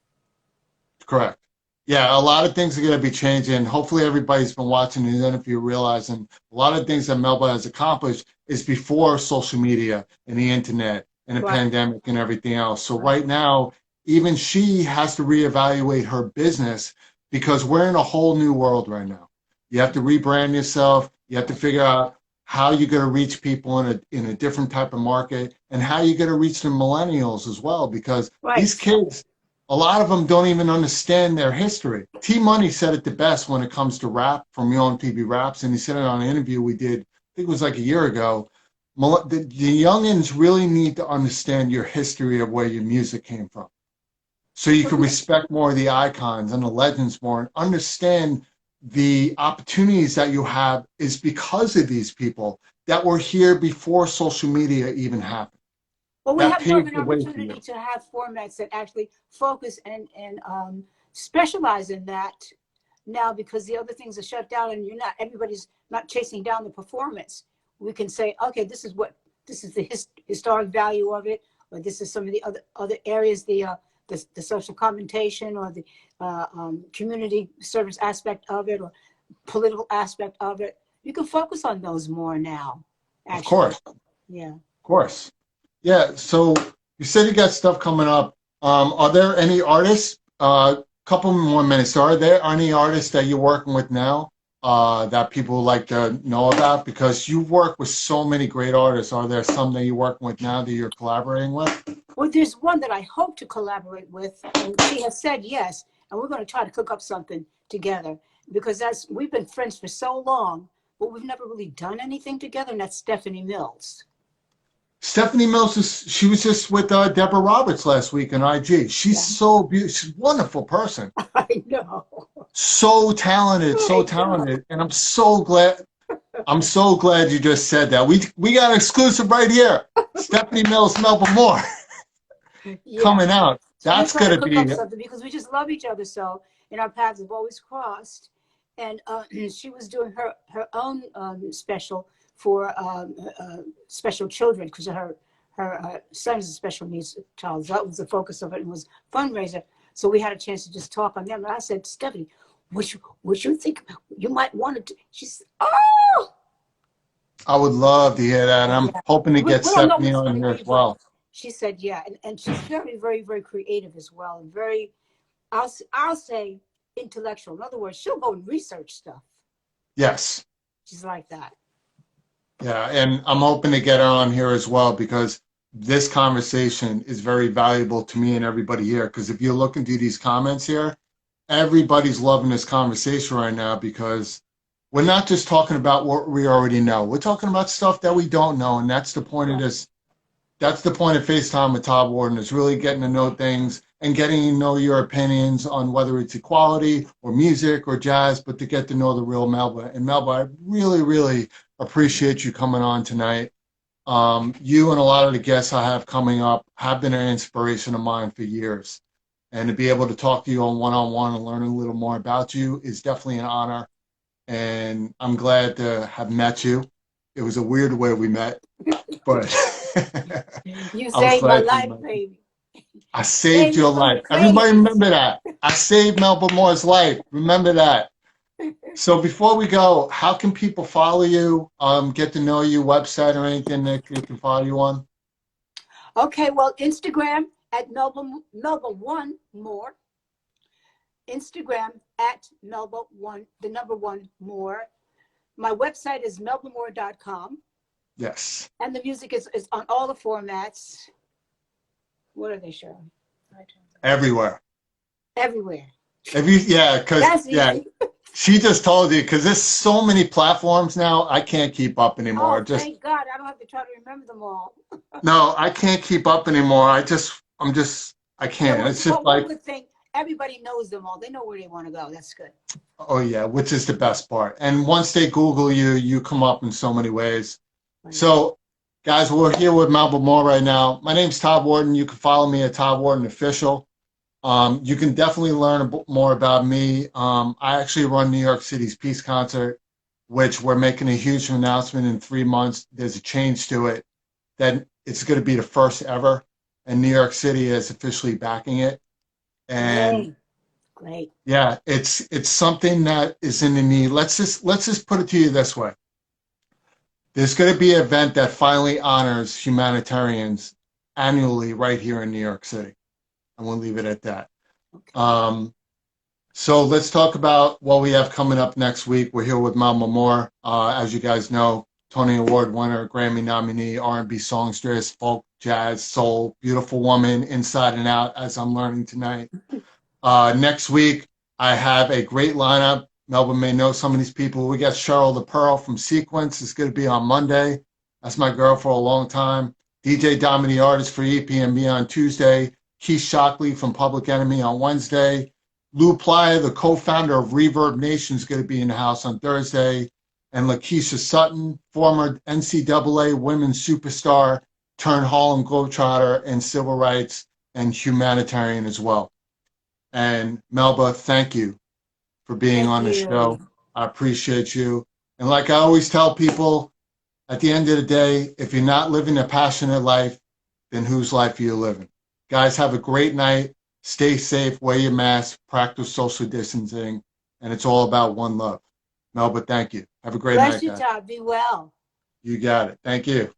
Correct. Yeah, a lot of things are going to be changing. Hopefully, everybody's been watching the interview, realizing a lot of things that Melba has accomplished is before social media and the internet and the Right. pandemic and everything else. So Right. right now, even she has to reevaluate her business because we're in a whole new world right now. You have to rebrand yourself. You have to figure out how you're going to reach people in a different type of market and how you're going to reach the millennials as well, because these Right. kids, a lot of them don't even understand their history. T Money said it the best when it comes to rap from Young TV Raps, and he said it on an interview we did, I think it was like a year ago. The youngins really need to understand your history of where your music came from, so you can respect more of the icons and the legends more, and understand the opportunities that you have is because of these people that were here before social media even happened. Well, we That have more of paved an the way for opportunity you. to have formats that actually focus and specialize in that now, because the other things are shut down and everybody's not chasing down the performance. We can say, okay, this is the historic value of it, or this is some of the other areas, the social commentation, or the community service aspect of it, or political aspect of it. You can focus on those more now, Of actually. course, of Yeah. course. Yeah, so you said you got stuff coming up. Are there any artists? Couple more minutes. Are there any artists that you're working with now that people would like to know about? Because you work with so many great artists. Are there some that you're working with now that you're collaborating with? Well, there's one that I hope to collaborate with, and she has said yes, and we're going to try to cook up something together, because we've been friends for so long, but we've never really done anything together, and that's Stephanie Mills. Stephanie Mills, she was just with Deborah Roberts last week on IG. She's Yeah. so beautiful. She's a wonderful person. I know. So talented, so I know. talented. And I'm so glad. I'm so glad you just said that. We got an exclusive right here. Stephanie Mills, Melba Moore Yeah. coming out. So we're That's trying to gonna cook up be something because we just love each other so, and our paths have always crossed. And she was doing her own special for special children, because her son is a special needs child. That was the focus of it, and was fundraiser. So we had a chance to just talk on them. And I said, Stephanie, what you think you might want to do? She said, oh, I would love to hear that. I'm yeah. hoping to We get don't know when Stephanie it's on going to here be, as but well. she said, yeah. And she's very, very, very creative as well. And very, I'll say intellectual. In other words, she'll go and research stuff. Yes. She's like that. Yeah, and I'm hoping to get her on here as well, because this conversation is very valuable to me and everybody here. Because if you look into these comments here, everybody's loving this conversation right now, because we're not just talking about what we already know. We're talking about stuff that we don't know, and that's the point of this. That's the point of FaceTime with Todd Wharton, is really getting to know things and getting to know your opinions on whether it's equality or music or jazz, but to get to know the real Melba. And Melba, I really, really appreciate you coming on tonight. You and a lot of the guests I have coming up have been an inspiration of mine for years. And to be able to talk to you on one-on-one and learn a little more about you is definitely an honor. And I'm glad to have met you. It was a weird way we met, but You I was saved my glad you life, met me. baby. I saved Saved me your from the life. Everybody crazies. remember that. I saved Melba Moore's life. Remember that. So before we go, how can people follow you, get to know you, website or anything that they can follow you on? Okay, well, Instagram at Melba1 more. Instagram at Melba1, the number one more. My website is melbamore.com. Yes. And the music is on all the formats. What are they showing? Everywhere. Everywhere. Yeah, because That's yeah, easy. she just told you, because there's so many platforms now, I can't keep up anymore. Oh, thank God. I don't have to try to remember them all. No, I can't keep up anymore. I Yeah, can't. It's just well, one like, good thing, everybody knows them all. They know where they want to go. That's good. oh yeah, which is the best part. And once they Google you, you come up in so many ways. Right. So, guys, we're here with Melba Moore right now. My name's Todd Wharton. You can follow me at Todd Wharton Official. You can definitely learn more about me. I actually run New York City's Peace Concert, which we're making a huge announcement in 3 months. There's a change to it that it's going to be the first ever, and New York City is officially backing it. And Yay. Great. Yeah, it's something that is in the need. Let's just put it to you this way. There's going to be an event that finally honors humanitarians annually right here in New York City. I'm going to leave it at that. Okay. So let's talk about what we have coming up next week. We're here with Melba Moore. As you guys know, Tony Award winner, Grammy nominee, R&B songstress, folk, jazz, soul, beautiful woman, inside and out, as I'm learning tonight. Next week, I have a great lineup. Melba may know some of these people. We got Cheryl the Pearl from Sequence. It's going to be on Monday. That's my girl for a long time. DJ Dami, the artist for EPMB on Tuesday. Keith Shockley from Public Enemy on Wednesday. Lou Playa, the co-founder of Reverb Nation, is going to be in the house on Thursday. And Lakeisha Sutton, former NCAA women's superstar, turned Harlem Globetrotter in civil rights and humanitarian as well. And Melba, thank you for being Thank on the show. you. I appreciate you. And like I always tell people, at the end of the day, if you're not living a passionate life, then whose life are you living? Guys, have a great night. Stay safe, wear your mask, practice social distancing, and it's all about one love. Melba, thank you. Have a great Bless night, you, guys. Todd. Be well. You got it. Thank you.